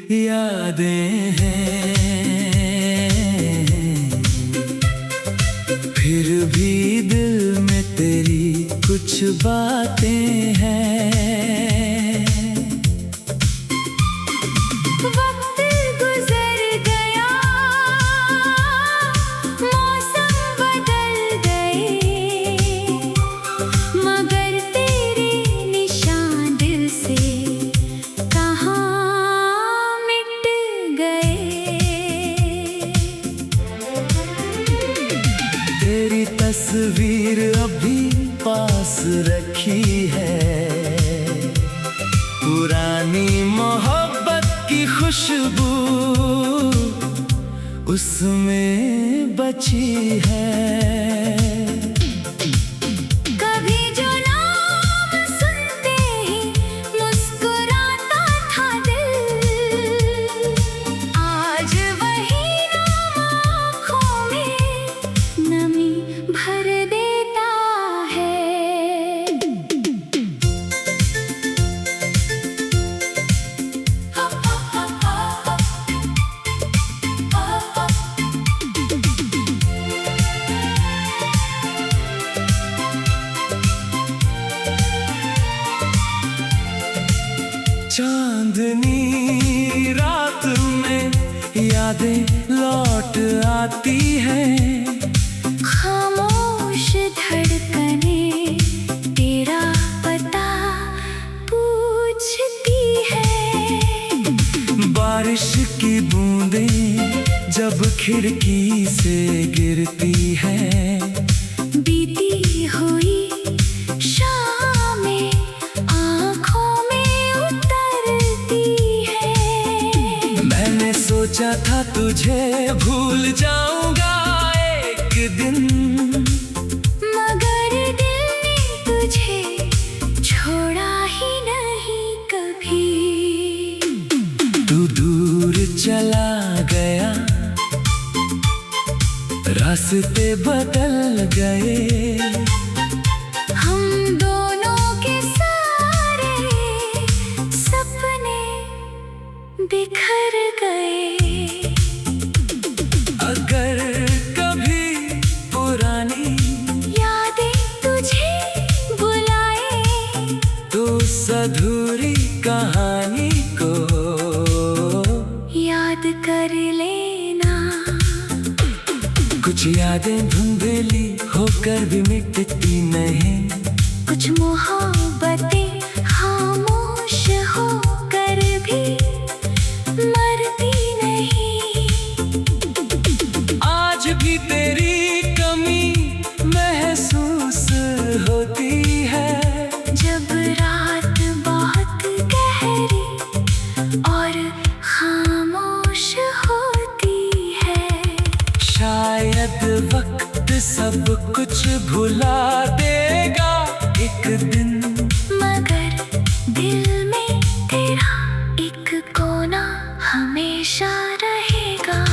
यादें हैं, फिर भी दिल में तेरी कुछ बातें हैं। वक्त गुजर गया, मौसम बदल गए, मगर तेरे निशान दिल से कहाँ मिट गए। तेरी तस्वीर अभी पास रखी है, पुरानी मोहब्बत की खुशबू उसमें बची है। कभी जो नाम सुनते ही मुस्कुराता था दिल, आज वही नाम आँखों में नमी भर देता है। चांदनी रात में यादें लौट आती हैं, खामोश धड़कने तेरा पता पूछती है। बारिश की बूंदें जब खिड़की से गिरती हैं, बीती हुई शामें आँखों में उतरती है। मैंने सोचा था तुझे भूल जाऊंगा एक दिन, मगर दिल ने तुझे छोड़ा ही नहीं कभी। तू दूर चला गया, रास्ते बदल गए, हम दोनों के सारे सपने बिखर गए। अगर कभी पुरानी यादें तुझे बुलाए, तो उस अधूरी कहानी को याद कर लेना। कुछ यादें धुंधली होकर भी मिटती नहीं, कुछ मोहब्बतें खामोश होकर भी मरती नहीं। आज भी तेरी कमी महसूस होती है, जब रात बहुत गहरी और खामोश होती है। शायद वक्त सब कुछ भुला देगा एक दिन, मगर दिल में तेरा एक कोना हमेशा रहेगा।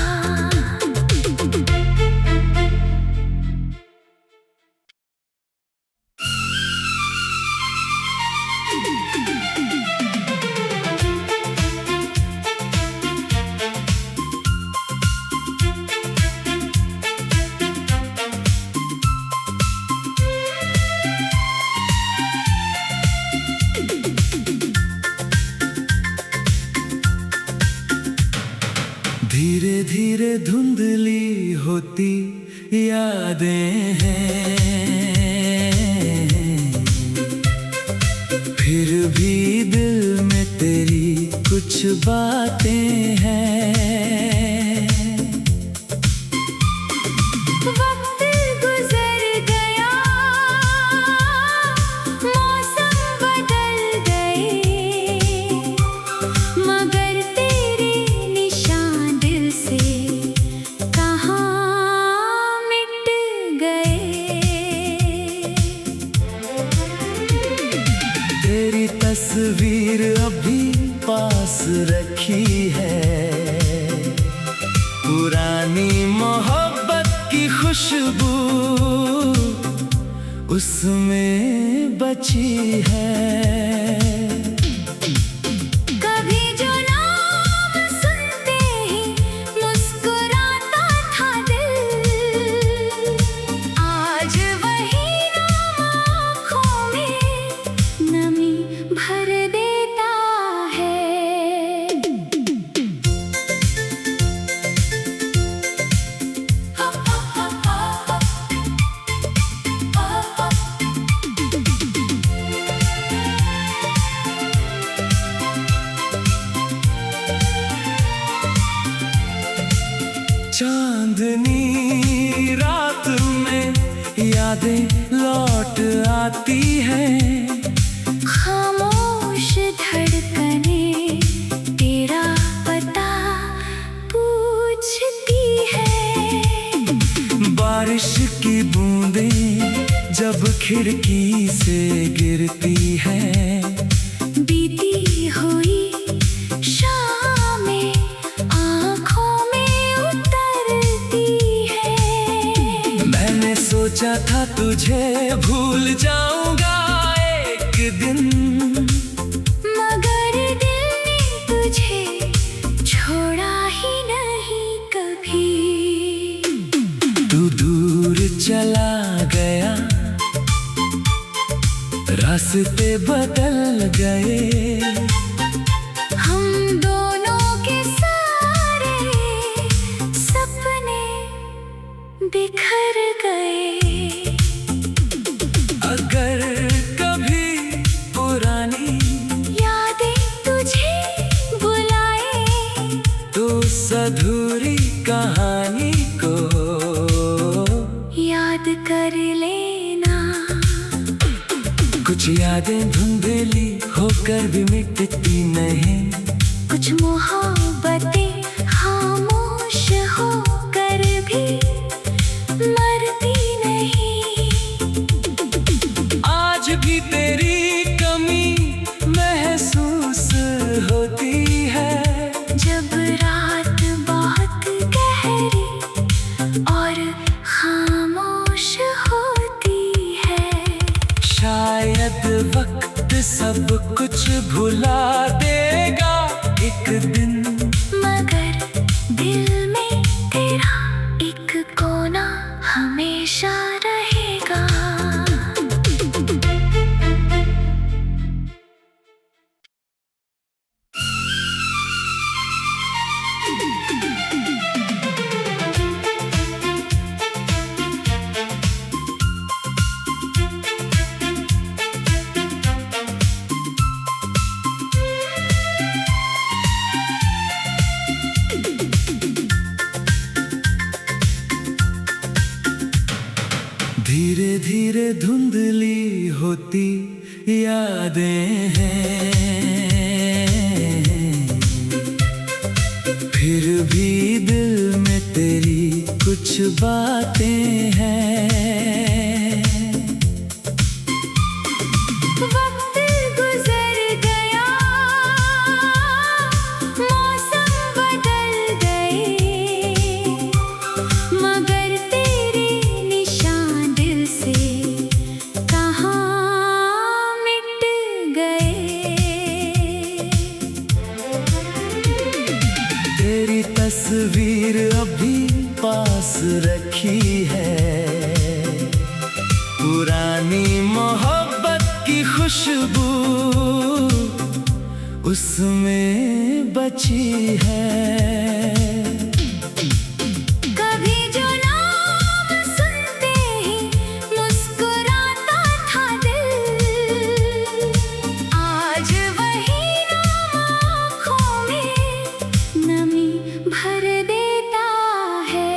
धीरे धीरे धुंधली होती यादें हैं, फिर भी दिल में तेरी कुछ बातें हैं। वक्त गुजर गया, मौसम बदल गए, मगर तेरे निशान दिल से कहाँ मिट गए। तेरी तस्वीर अभी पास रखी है, पुरानी मोहब्बत की खुशबू उसमें बची है। कभी जो नाम चांदनी रात में यादें लौट आती हैं। खामोश धड़कने तेरा पता पूछती है। बारिश की बूंदें जब खिड़की से गिरती हैं। बीती हुई शामें आँखों में उतरती है। मैंने सोचा था तुझे भूल जाऊंगा एक दिन, मगर दिल ने तुझे छोड़ा ही नहीं कभी। तू दूर चला गया, रास्ते बदल गए। हम दोनों के सारे सपने बिखर गए। अगर कभी पुरानी यादें तुझे बुलाए तो उस अधूरी कहानी को याद कर लेना। कुछ यादें धुंधली होकर भी मिटती नहीं। कुछ मोहब्बतें खामोश होकर भी मरती नहीं। आज भी तेरी कमी महसूस होती है। जब रात बहुत गहरी और खामोश होती है। शायद वक्त सब कुछ भुला देगा एक दिन, मगर दिल में तेरा एक कोना हमेशा रहेगा। धीरे धीरे धुंधली होती यादें हैं। फिर भी दिल में तेरी कुछ बातें हैं। वक्त गुजर गया, मौसम बदल गए, मगर तेरे निशान दिल से कहाँ मिट गए। तेरी तस्वीर अभी पास रखी है। पुरानी मोहब्बत की खुशबू उसमें बची है। कभी जो नाम सुनते ही मुस्कुराता था दिल, आज वही नाम आँखों में नमी भर देता है।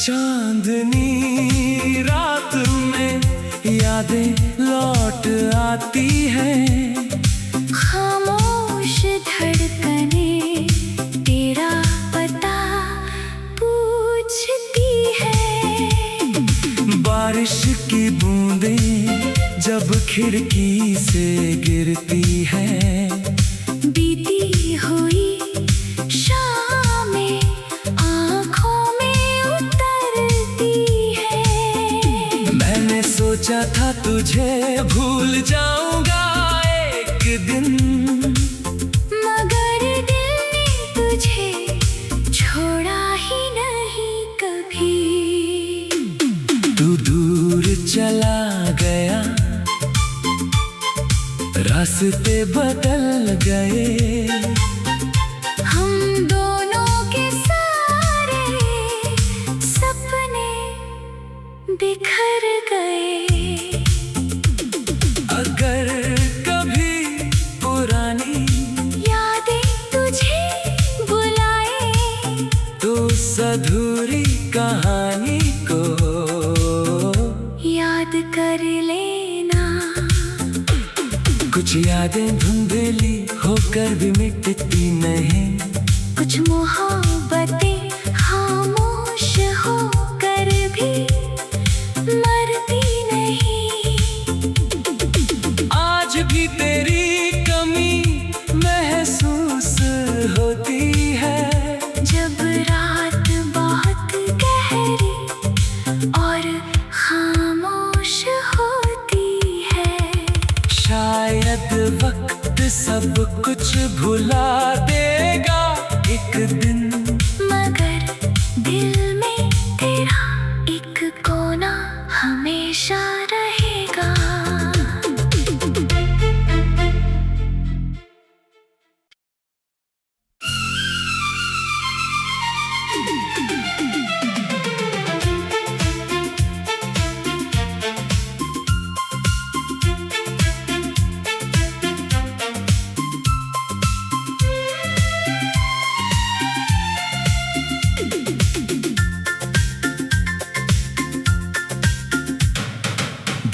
चांदनी रात में यादें लौट आती हैं। खामोश धड़कने तेरा पता पूछती है। बारिश की बूंदें जब खिड़की से गिरती हैं। बीती हुई शामें आँखों में उतरती है। मैंने सोचा था तुझे भूल जाऊंगा एक दिन, अधूरी कहानी को याद कर लेना। कुछ यादें धुंधली होकर भी मिटती नहीं, कुछ मोहब्बतें खामोश होकर भी मरती नहीं। आज भी तेरी कमी महसूस होती है, जब रात बहुत गहरी और खामोश होती है। शायद वक्त सब कुछ भुला देगा एक दिन, मगर दिल में तेरा एक कोना हमेशा रहेगा।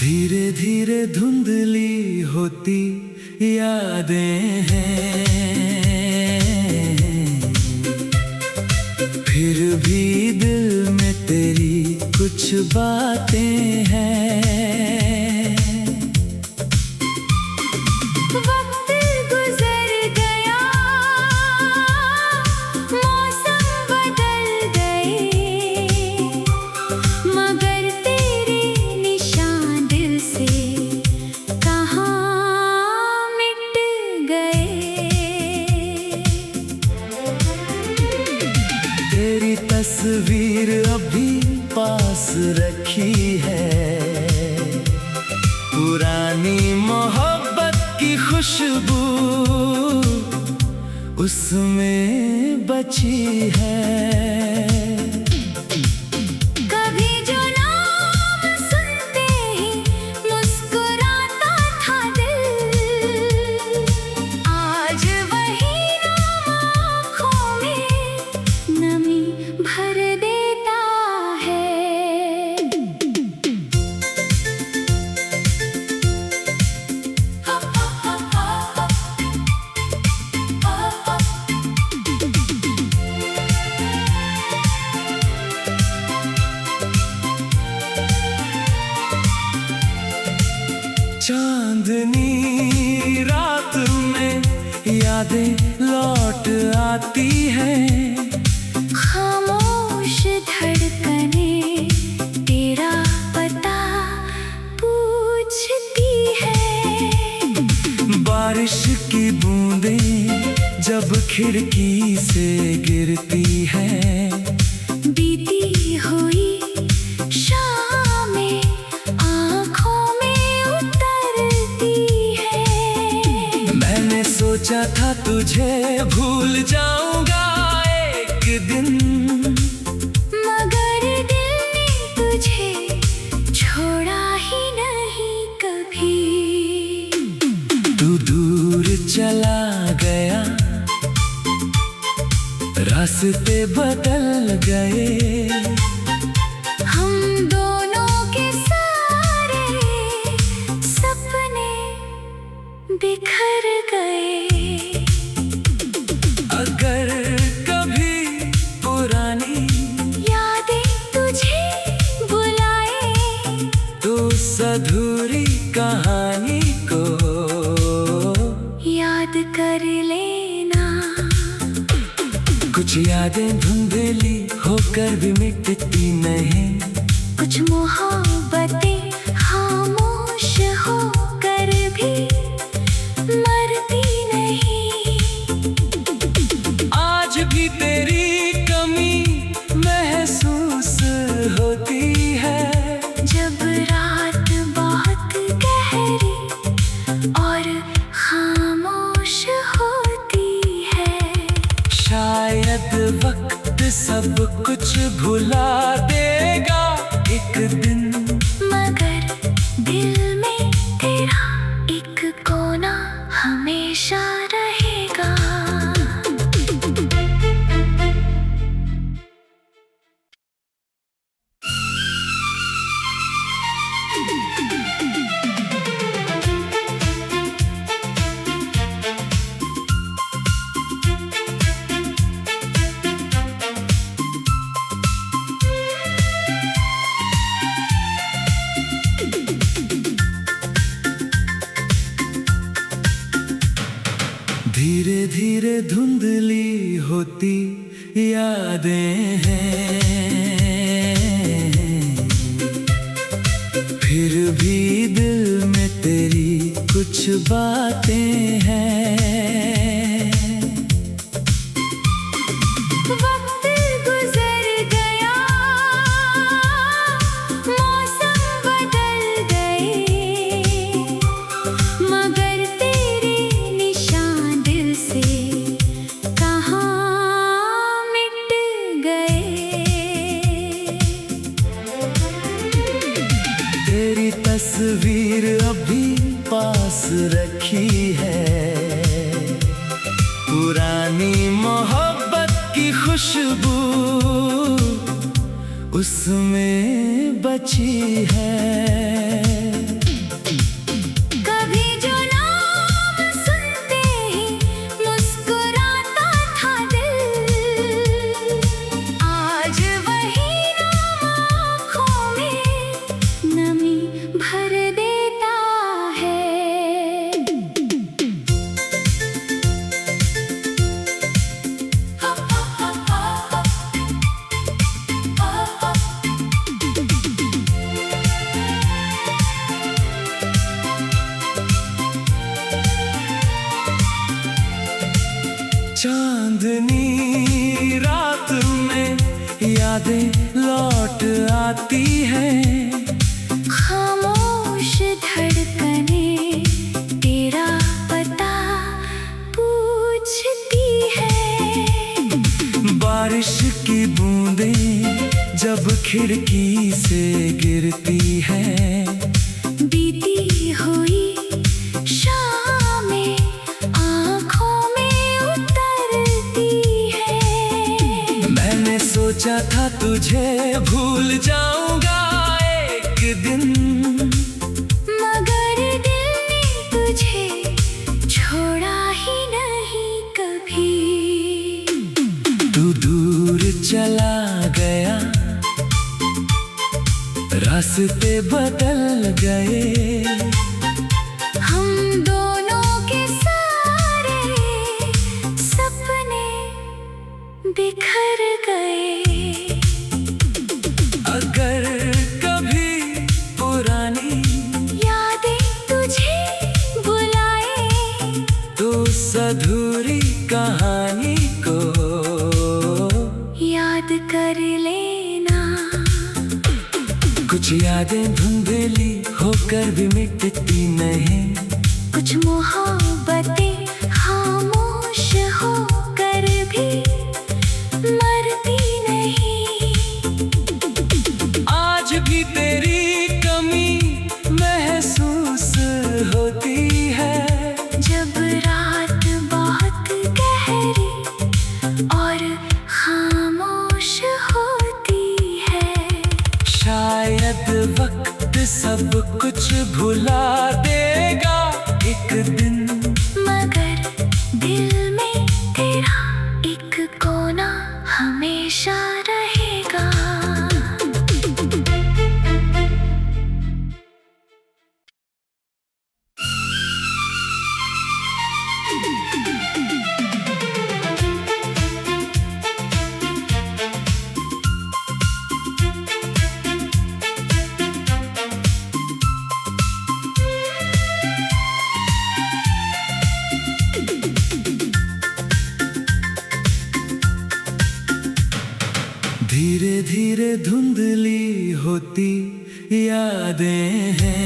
धीरे धीरे धुंधली होती यादें हैं, फिर भी दिल में तेरी कुछ बातें हैं। वक्त गुजर गया, मौसम बदल गए, मगर तेरे निशान दिल से कहाँ मिट गए। तेरी तस्वीर अभी पास रखी है, पुरानी मोहब्बत की खुशबू उसमें बची है। कभी जो नाम सुनते ही मुस्कुराता था दिल, आज वही नाम आँखों में नमी भर देता है। चांदनी रात में यादें लौट आती हैं, खामोश धड़कने तेरा पता पूछती है। बारिश की बूंदें जब खिड़की से गिरती हैं, बीती हुई शामें आँखों में उतरती है। मैंने सोचा था तुझे भूल जाऊंगा एक दिन, मगर दिल ने तुझे छोड़ा ही नहीं कभी। तू दूर चला गया, रास्ते बदल गए, हम दोनों के सारे सपने बिखर गए। अगर कभी पुरानी यादें तुझे बुलाए, तो उस अधूरी कहानी को याद कर लेना। कुछ यादें धुंधली होकर भी मिटती नहीं, कुछ मोहब्बतें खामोश होकर भी मरती नहीं। आज भी तेरी कमी महसूस होती है, जब रात बहुत गहरी और खामोश होती है। शायद वक्त सब कुछ भुला देगा एक दिन, मगर दिल में तेरा एक कोना हमेशा रहेगा। धुंधली होती यादें हैं, फिर भी दिल में तेरी कुछ बातें हैं। वक्त गुजर गया, मौसम बदल गए, मगर तेरे निशान दिल से कहाँ मिट गए। तेरी तस्वीर अभी पास रखी है, पुरानी मोहब्बत की खुशबू उसमें बची है। कभी जो नाम सुनते ही मुस्कुराता था दिल, आज वही नाम आँखों में नमी भर देता है। चांदनी रात में यादें लौट आती हैं, खामोश धड़कने तेरा पता पूछती है। बारिश की बूंदें जब खिड़की से गिरती हैं, बीती हुई शामें आँखों में उतरती है। मैंने सोचा था तुझे भूल जाऊंगा एक दिन, मगर दिल ने तुझे छोड़ा ही नहीं कभी। तू दूर चला गया, रास्ते बदल गए, हम दोनों के सारे सपने बिखर गए। अगर कभी पुरानी यादें तुझे बुलाए तो उस अधूरी कहानी को याद कर लेना। कुछ यादें धुंधली होकर भी मिटती नहीं, कुछ मोहब्बतें खामोश होकर भी मरती नहीं। आज भी तेरी कमी महसूस होती है, जब रात बहुत गहरी और खामोश होती है। शायद वक्त सब कुछ भुला देगा एक दिन, मगर दिल में तेरा एक कोना हमेशा रहेगा। धीरे धीरे धुंधली होती यादें हैं,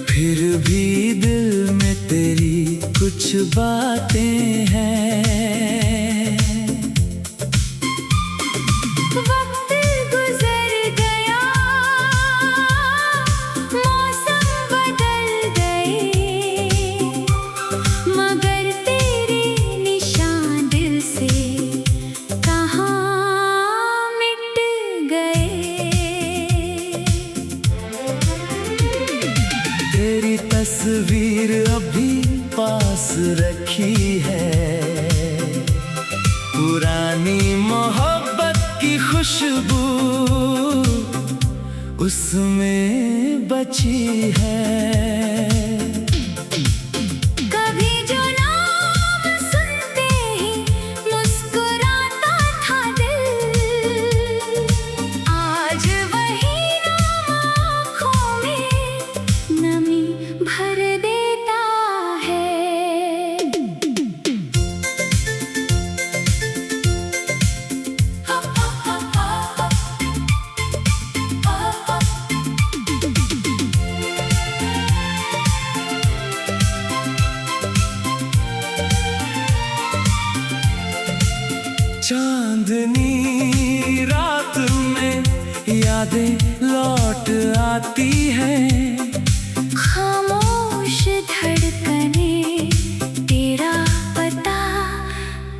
फिर भी दिल में तेरी कुछ बातें हैं। वक्त गुजर गया, मौसम बदल गए, मगर तेरे निशान दिल से कहाँ मिट गए। तेरी तस्वीर अभी पास रखी है, पुरानी मोहब्बत की खुशबू उसमें बची है। यादें लौट आती हैं। खामोश धड़कने तेरा पता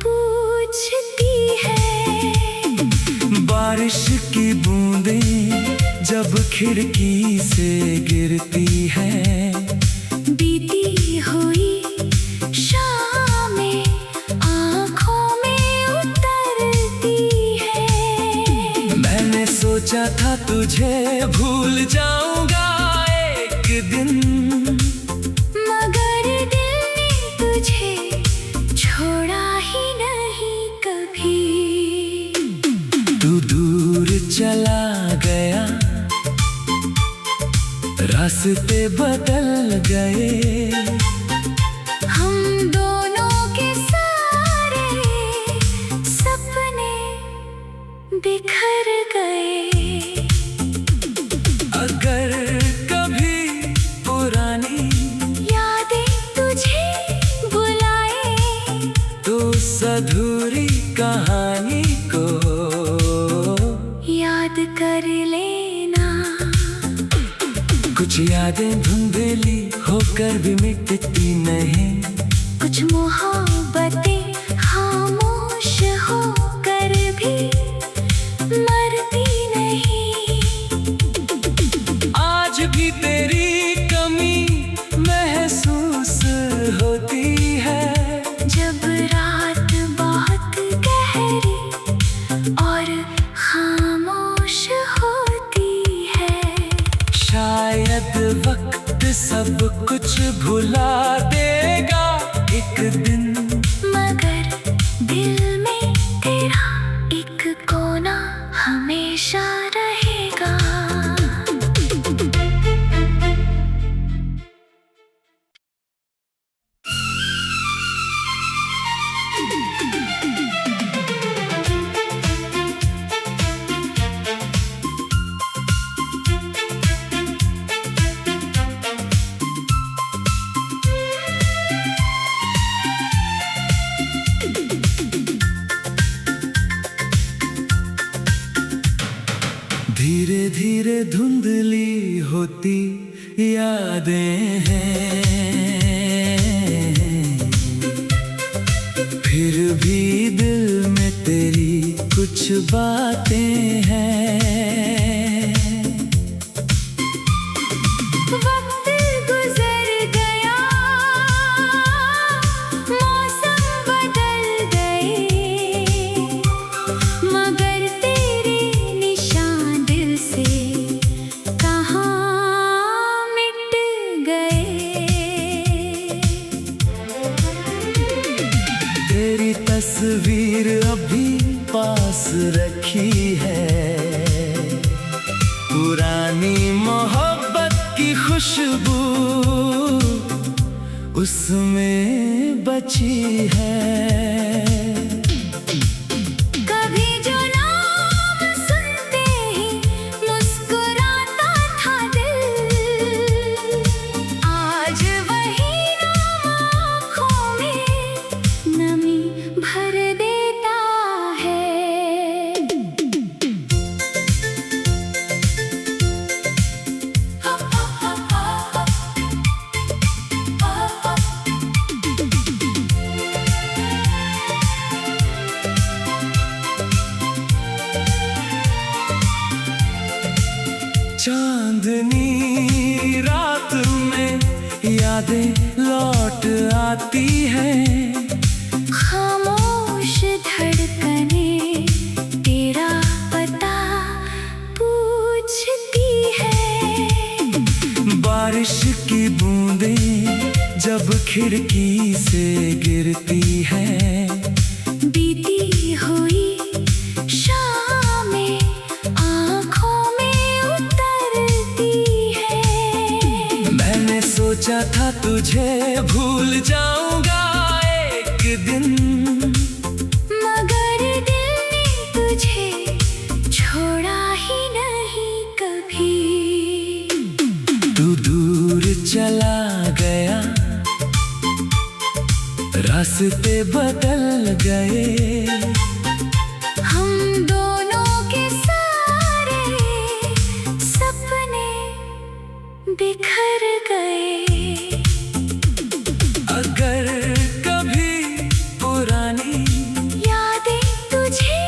पूछती है। बारिश की बूंदें जब खिड़की से गिरती है। बीती हुई शामें आँखों में उतरती है। मैंने सोचा था तुझे भूल जाऊंगा एक दिन, मगर दिल ने तुझे छोड़ा ही नहीं कभी। तू दूर चला गया, रास्ते बदल गए। हम दोनों के सारे सपने बिखर गए। अगर कभी पुरानी यादें तुझे बुलाए तो उस अधूरी कहानी को याद कर लेना। कुछ यादें धुंधली होकर भी मिटती नहीं। कुछ मोहब्बतें खामोश होकर भी मरती नहीं। आज भी तेरी कमी महसूस होती है। जब रात बहुत गहरी और खामोश होती है। शायद वक्त सब कुछ भुला देगा एक दिन, मगर दिल में तेरा एक कोना हमेशा रहेगा। धीरे धीरे धुंधली होती यादें हैं, फिर भी दिल में तेरी कुछ बातें हैं। वक्त गुजर गया, मौसम बदल गए, मगर तेरे निशान दिल से कहाँ मिट गए। तेरी तस्वीर अभी पास रखी है। पुरानी मोहब्बत की खुशबू उसमें बची है। कभी जो नाम सुनते ही मुस्कुराता था दिल, आज वही नाम आँखों में नमी भर देता है। चांदनी रात में यादें लौट आती हैं। खामोश धड़कने तेरा पता पूछती है। बारिश की बूंदें जब खिड़की से गिरती हैं। बीती हुई शामें आँखों में उतरती है। मैंने सोचा था तुझे भूल जाऊंगा एक दिन, मगर दिल ने तुझे छोड़ा ही नहीं कभी। तू दूर चला गया, रास्ते बदल गए। हम दोनों के सारे बिखर गए। अगर कभी पुरानी यादें तुझे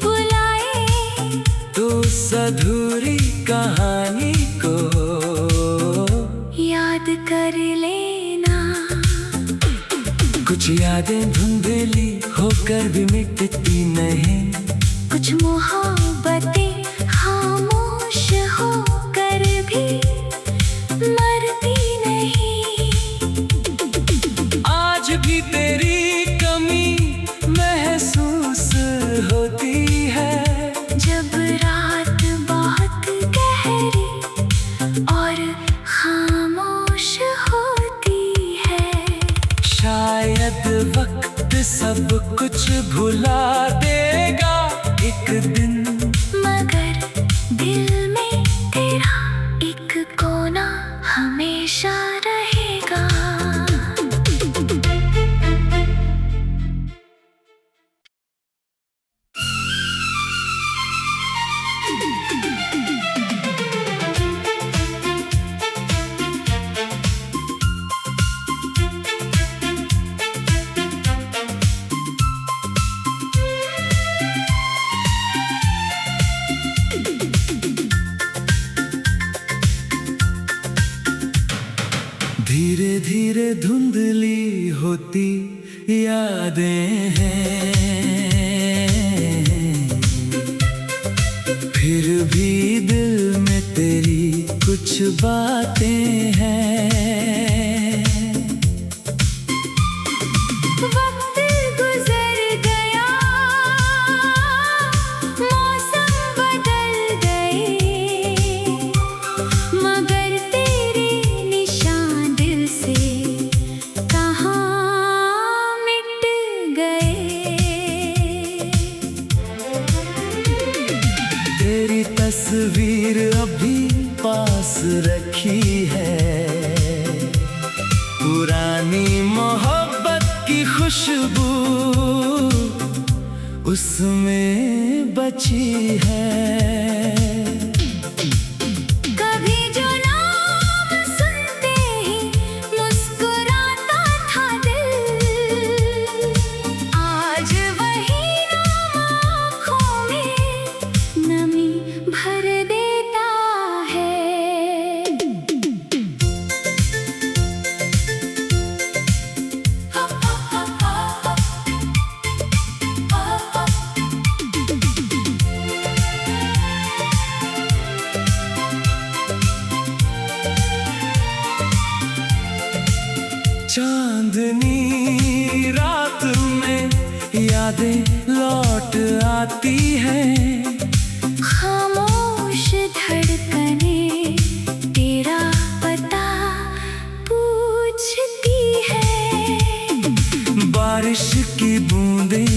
बुलाए तो उस अधूरी कहानी को याद कर लेना। कुछ यादें धुंधली होकर भी मिटती नहीं, कुछ मोहब्बतें खामोश होकर भी मरती नहीं। आज भी तेरी कमी महसूस होती है, जब रात बहुत गहरी और खामोश होती है। शायद वक्त सब कुछ भुला देगा एक दिन, मगर दिल में तेरा एक कोना हमेशा रहेगा। धीरे धीरे धुंधली होती यादें हैं, फिर भी दिल में तेरी कुछ बातें हैं। वक्त गुजर गया, मौसम बदल गए, मगर तेरे निशान दिल से कहाँ मिट गए। तेरी तस्वीर अभी पास रखी है, पुरानी मोहब्बत की खुशबू उसमें बची है। कभी जो नाम सुनते ही मुस्कुराता था दिल, आज वही नाम आँखों में नमी भर देता है। चांदनी रात में यादें लौट आती हैं, खामोश धड़कने तेरा पता पूछती है। बारिश की बूंदें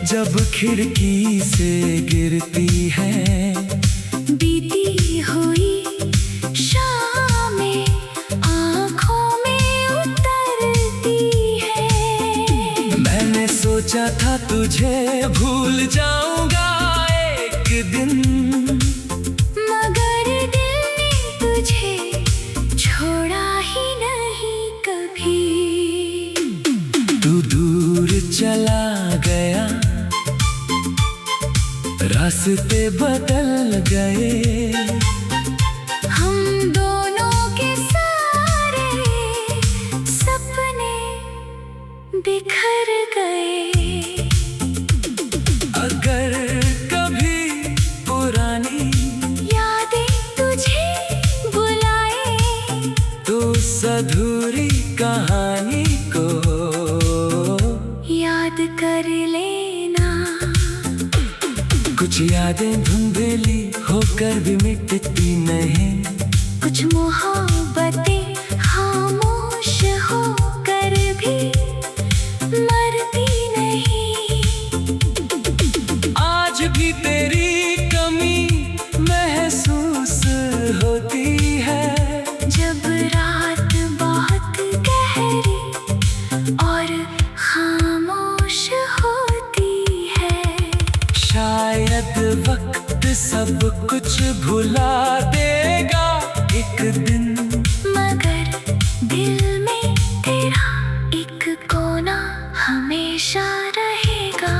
जब खिड़की से गिरती हैं, बीती हुई शामें आँखों में उतरती है। मैंने सोचा था तुझे भूल जाऊंगा एक दिन, मगर दिल ने तुझे छोड़ा ही नहीं कभी। तू दूर चला गया, रास्ते बदल गए, हम दोनों के सारे सपने बिखर गए। अगर कभी पुरानी यादें तुझे बुलाए तो उस अधूरी कहानी को याद कर लेना। कुछ यादें धुंधली होकर भी मिटती नहीं, कुछ मोहब्बतें खामोश होकर भी मरती नहीं। आज भी तेरी कमी महसूस होती है, जब रात बहुत गहरी और खामोश होती है। शायद वक्त सब कुछ भुला देगा एक दिन, एक कोना हमेशा रहेगा।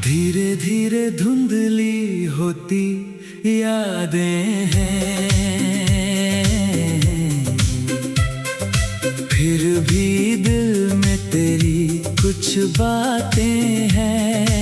धीरे धीरे धुंधली होती यादें हैं, फिर भी दिल में तेरी कुछ बातें हैं।